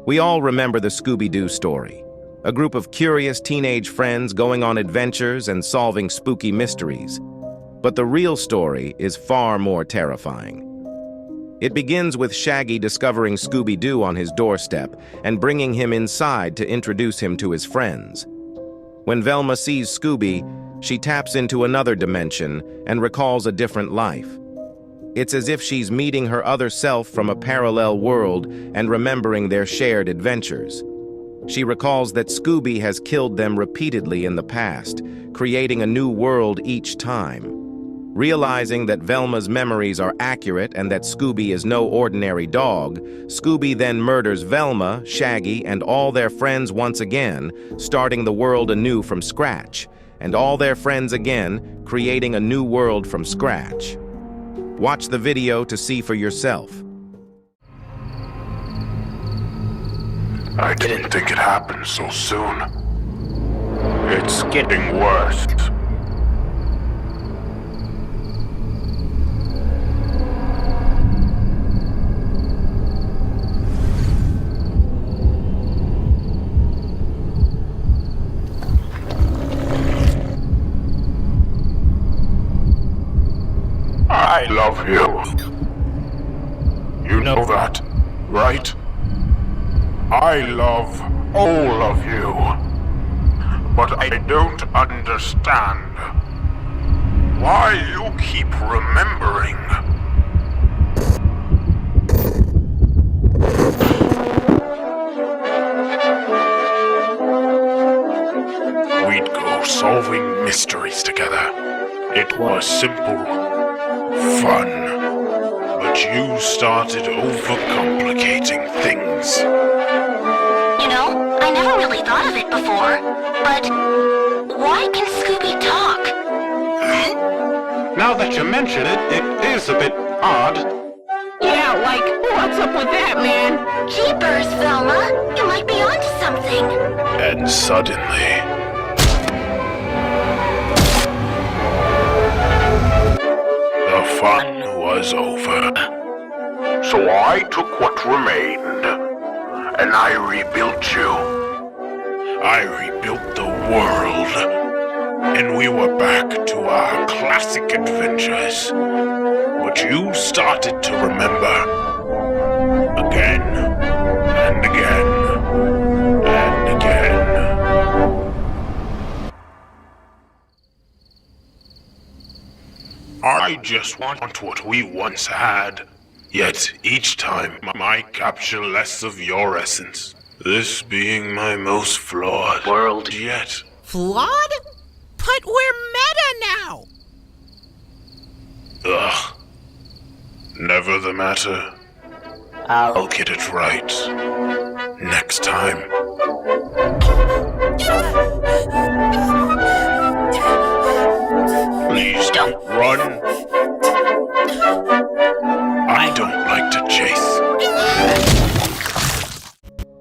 We all remember the Scooby Doo story, a group of curious teenage friends going on adventures and solving spooky mysteries. But the real story is far more terrifying. It begins with Shaggy discovering Scooby Doo on his doorstep and bringing him inside to introduce him to his friends. When Velma sees Scooby, she taps into another dimension and recalls a different life. It's as if she's meeting her other self from a parallel world and remembering their shared adventures. She recalls that Scooby has killed them repeatedly in the past, creating a new world each time. Realizing that Velma's memories are accurate and that Scooby is no ordinary dog, Scooby then murders Velma, Shaggy, and all their friends once again, starting the world anew from scratch, and all their friends again, creating a new world from scratch. Watch the video to see for yourself. I didn't think it happened so soon. It's getting worse. I love you. You know that, right? I love all of you. But I don't understand why you keep remembering. We'd go solving mysteries together. It was simple. Fun, but you started overcomplicating things. You know, I never really thought of it before, but why can Scooby talk? Now that you mention it, it is a bit odd. Yeah, like, what's up with that, man? Jeepers, Velma, you might be onto something. And suddenly, the fun was over. So I took what remained, and I rebuilt you. I rebuilt the world, and we were back to our classic adventures. But you started to remember. Again, and again, and again. I just want what we once had. Yet each time I capture less of your essence. This being my most flawed world yet. Flawed? But we're meta now! Ugh. Never the matter. I'll get it right. Next time. Please don't run. I don't like to chase.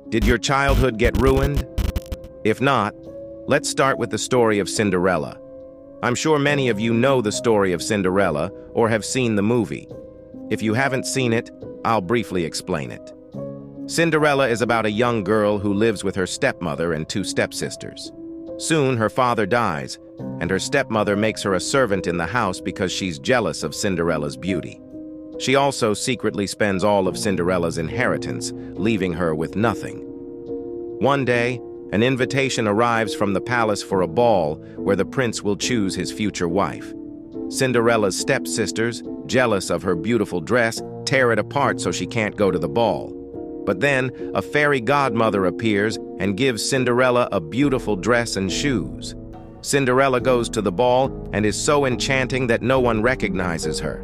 Did your childhood get ruined? If not, let's start with the story of Cinderella. I'm sure many of you know the story of Cinderella or have seen the movie. If you haven't seen it, I'll briefly explain it. Cinderella is about a young girl who lives with her stepmother and two stepsisters. Soon, her father dies, and her stepmother makes her a servant in the house because she's jealous of Cinderella's beauty. She also secretly spends all of Cinderella's inheritance, leaving her with nothing. One day, an invitation arrives from the palace for a ball where the prince will choose his future wife. Cinderella's stepsisters, jealous of her beautiful dress, tear it apart so she can't go to the ball. But then, a fairy godmother appears and gives Cinderella a beautiful dress and shoes. Cinderella goes to the ball and is so enchanting that no one recognizes her.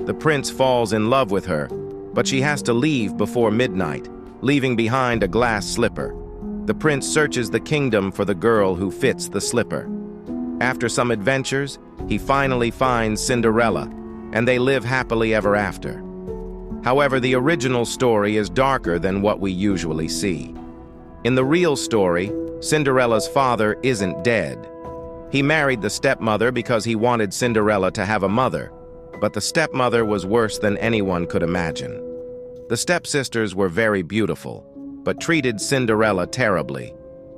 The prince falls in love with her, but she has to leave before midnight, leaving behind a glass slipper. The prince searches the kingdom for the girl who fits the slipper. After some adventures, he finally finds Cinderella, and they live happily ever after. However, the original story is darker than what we usually see. In the real story, Cinderella's father isn't dead. He married the stepmother because he wanted Cinderella to have a mother, but the stepmother was worse than anyone could imagine. The stepsisters were very beautiful, but treated Cinderella terribly,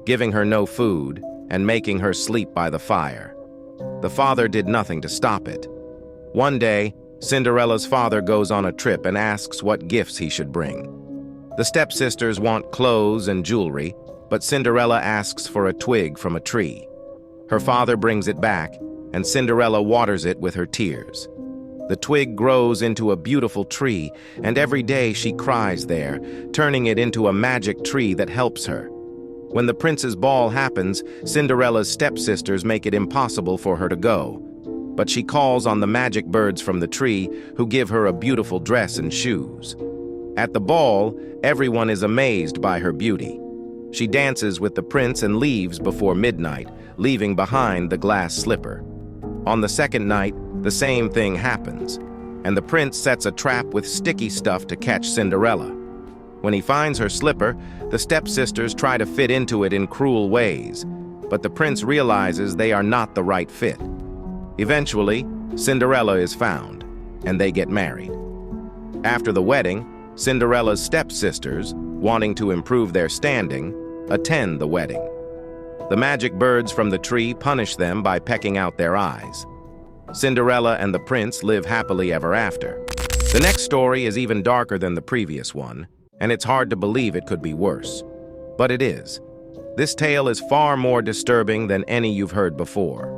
giving her no food and making her sleep by the fire. The father did nothing to stop it. One day, Cinderella's father goes on a trip and asks what gifts he should bring. The stepsisters want clothes and jewelry, but Cinderella asks for a twig from a tree. Her father brings it back, and Cinderella waters it with her tears. The twig grows into a beautiful tree, and every day she cries there, turning it into a magic tree that helps her. When the prince's ball happens, Cinderella's stepsisters make it impossible for her to go. But she calls on the magic birds from the tree, who give her a beautiful dress and shoes. At the ball, everyone is amazed by her beauty. She dances with the prince and leaves before midnight, leaving behind the glass slipper. On the second night, the same thing happens, and the prince sets a trap with sticky stuff to catch Cinderella. When he finds her slipper, the stepsisters try to fit into it in cruel ways, but the prince realizes they are not the right fit. Eventually, Cinderella is found, and they get married. After the wedding, Cinderella's stepsisters, wanting to improve their standing, attend the wedding. The magic birds from the tree punish them by pecking out their eyes. Cinderella and the prince live happily ever after. The next story is even darker than the previous one, and it's hard to believe it could be worse. But it is. This tale is far more disturbing than any you've heard before.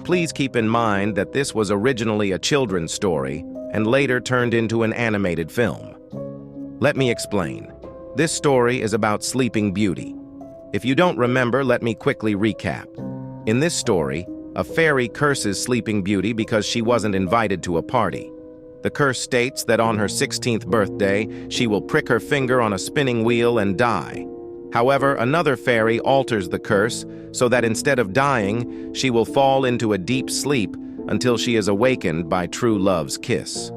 Please keep in mind that this was originally a children's story and later turned into an animated film. Let me explain. This story is about Sleeping Beauty. If you don't remember, let me quickly recap. In this story, a fairy curses Sleeping Beauty because she wasn't invited to a party. The curse states that on her 16th birthday, she will prick her finger on a spinning wheel and die. However, another fairy alters the curse so that instead of dying, she will fall into a deep sleep until she is awakened by true love's kiss.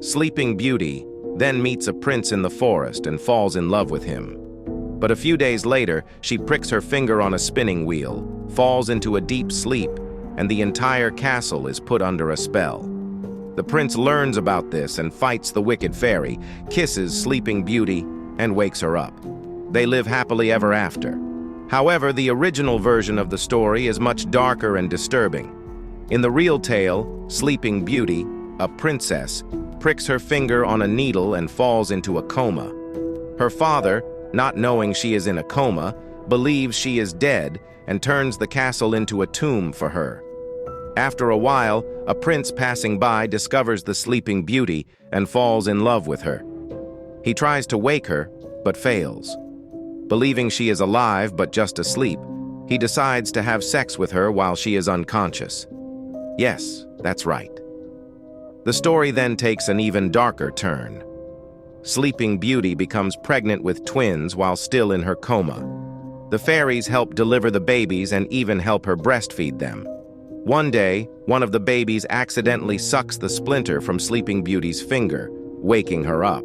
Sleeping Beauty then meets a prince in the forest and falls in love with him. But a few days later, she pricks her finger on a spinning wheel, falls into a deep sleep, and the entire castle is put under a spell. The prince learns about this and fights the wicked fairy, kisses Sleeping Beauty, and wakes her up. They live happily ever after. However, the original version of the story is much darker and disturbing. In the real tale, Sleeping Beauty, a princess, pricks her finger on a needle and falls into a coma. Her father, not knowing she is in a coma, believes she is dead and turns the castle into a tomb for her. After a while, a prince passing by discovers the Sleeping Beauty and falls in love with her. He tries to wake her, but fails. Believing she is alive but just asleep, he decides to have sex with her while she is unconscious. Yes, that's right. The story then takes an even darker turn. Sleeping Beauty becomes pregnant with twins while still in her coma. The fairies help deliver the babies and even help her breastfeed them. One day, one of the babies accidentally sucks the splinter from Sleeping Beauty's finger, waking her up.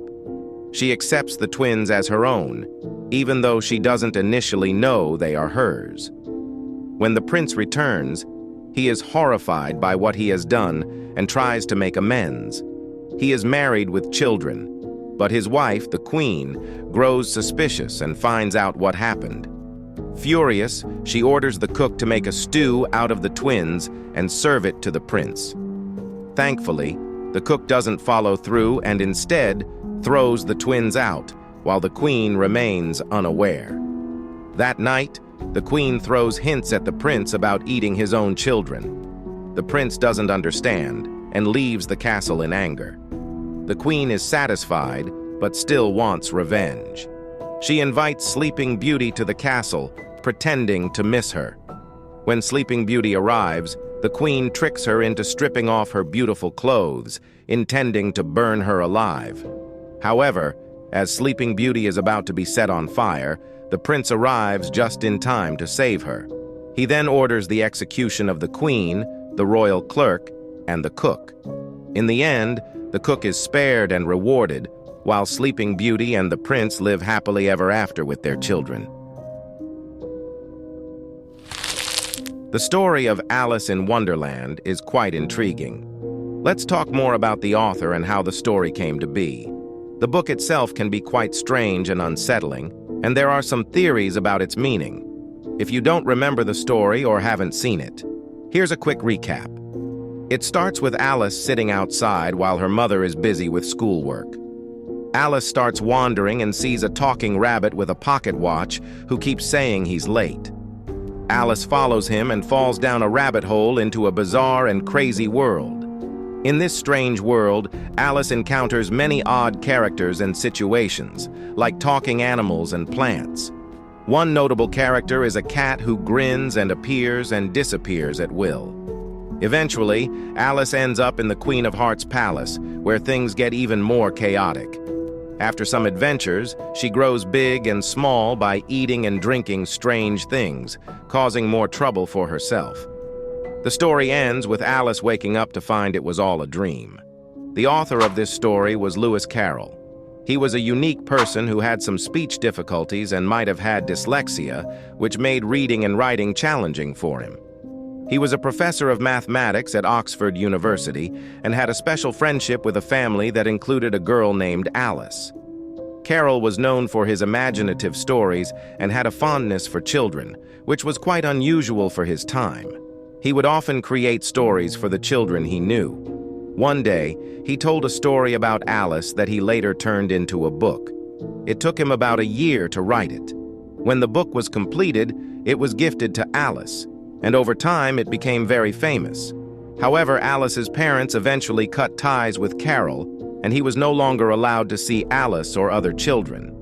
She accepts the twins as her own, even though she doesn't initially know they are hers. When the prince returns, he is horrified by what he has done and tries to make amends. He is married with children, but his wife, the queen, grows suspicious and finds out what happened. Furious, she orders the cook to make a stew out of the twins and serve it to the prince. Thankfully, the cook doesn't follow through and instead throws the twins out, while the queen remains unaware. That night, the queen throws hints at the prince about eating his own children. The prince doesn't understand and leaves the castle in anger. The queen is satisfied, but still wants revenge. She invites Sleeping Beauty to the castle, pretending to miss her. When Sleeping Beauty arrives, the queen tricks her into stripping off her beautiful clothes, intending to burn her alive. However, as Sleeping Beauty is about to be set on fire, the prince arrives just in time to save her. He then orders the execution of the queen, the royal clerk, and the cook. In the end, the cook is spared and rewarded, while Sleeping Beauty and the prince live happily ever after with their children. The story of Alice in Wonderland is quite intriguing. Let's talk more about the author and how the story came to be. The book itself can be quite strange and unsettling, and there are some theories about its meaning. If you don't remember the story or haven't seen it, here's a quick recap. It starts with Alice sitting outside while her mother is busy with schoolwork. Alice starts wandering and sees a talking rabbit with a pocket watch who keeps saying he's late. Alice follows him and falls down a rabbit hole into a bizarre and crazy world. In this strange world, Alice encounters many odd characters and situations, like talking animals and plants. One notable character is a cat who grins and appears and disappears at will. Eventually, Alice ends up in the Queen of Hearts' palace, where things get even more chaotic. After some adventures, she grows big and small by eating and drinking strange things, causing more trouble for herself. The story ends with Alice waking up to find it was all a dream. The author of this story was Lewis Carroll. He was a unique person who had some speech difficulties and might have had dyslexia, which made reading and writing challenging for him. He was a professor of mathematics at Oxford University and had a special friendship with a family that included a girl named Alice. Carroll was known for his imaginative stories and had a fondness for children, which was quite unusual for his time. He would often create stories for the children he knew. One day, he told a story about Alice that he later turned into a book. It took him about a year to write it. When the book was completed, it was gifted to Alice, and over time it became very famous. However, Alice's parents eventually cut ties with Carroll, and he was no longer allowed to see Alice or other children.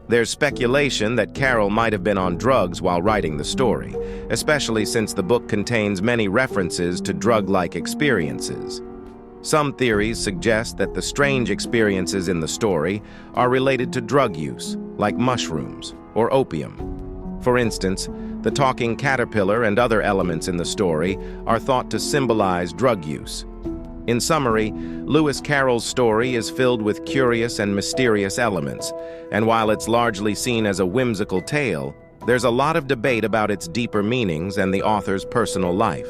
There's speculation that Carroll might have been on drugs while writing the story, especially since the book contains many references to drug-like experiences. Some theories suggest that the strange experiences in the story are related to drug use, like mushrooms or opium. For instance, the talking caterpillar and other elements in the story are thought to symbolize drug use. In summary, Lewis Carroll's story is filled with curious and mysterious elements, and while it's largely seen as a whimsical tale, there's a lot of debate about its deeper meanings and the author's personal life.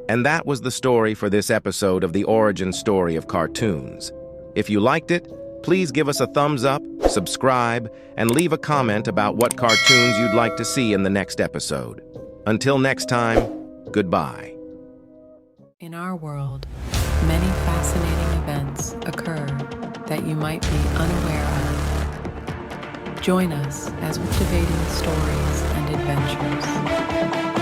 And that was the story for this episode of the origin story of cartoons. If you liked it, please give us a thumbs up, subscribe, and leave a comment about what cartoons you'd like to see in the next episode. Until next time, goodbye. In our world, many fascinating events occur that you might be unaware of. Join us as we debating stories and adventures.